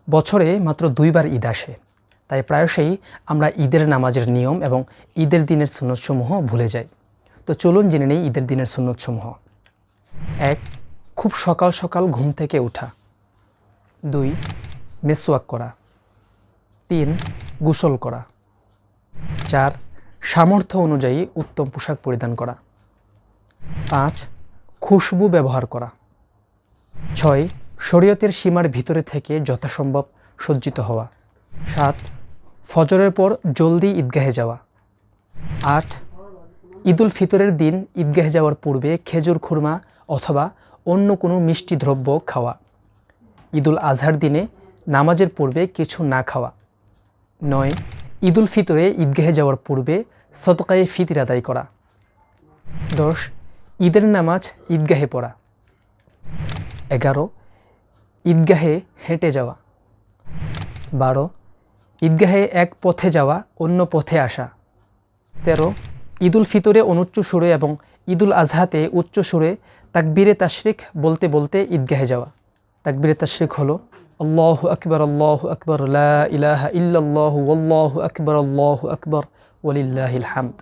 বছরে মাত্র 2 বার ঈদ আসে, তাই প্রায়শই আমরা ঈদের নামাজের নিয়ম এবং ঈদের দিনের সুন্নতসমূহ ভুলে যাই। তো চলুন জেনে নেই ঈদের দিনের সুন্নতসমূহ। 1. খুব সকাল সকাল ঘুম থেকে ওঠা। 2. মেসওয়াক করা। 3. গোসল করা। 4. সামর্থ্য অনুযায়ী উত্তম পোশাক পরিধান করা। 5. খুশবু ব্যবহার করা। 6. শরীয়তের সীমার ভিতরে থেকে যথাসম্ভব সজ্জিত হওয়া। 7. ফজরের পর জলদি ঈদগাহে যাওয়া। 8. ঈদুল ফিতরের দিন ঈদগাহে যাওয়ার পূর্বে খেজুর খুরমা অথবা অন্য কোনো মিষ্টি দ্রব্য খাওয়া। ঈদুল আজহার দিনে নামাজের পূর্বে কিছু না খাওয়া। 9. ঈদুল ফিতরে ঈদগাহে যাওয়ার পূর্বে সদকায়ে ফিতর আদায় করা। 10. ঈদের নামাজ ঈদগাহে পড়া। 11. ঈদগাহে হেঁটে যাওয়া। 12. ঈদগাহে এক পথে যাওয়া অন্য পথে আসা। 13. ঈদুল ফিতরে অনুচ্চ সুরে এবং ঈদুল আজহাতে উচ্চ সুরে তাকবীরে তাশরিক বলতে বলতে ঈদগাহে যাওয়া। তাকবীরে তাশরিক হলো আল্লাহু আকবার লা ইলাহা ইল্লাল্লাহু ওয়াল্লাহু আকবার ওয়ালিল্লাহিল হামদ।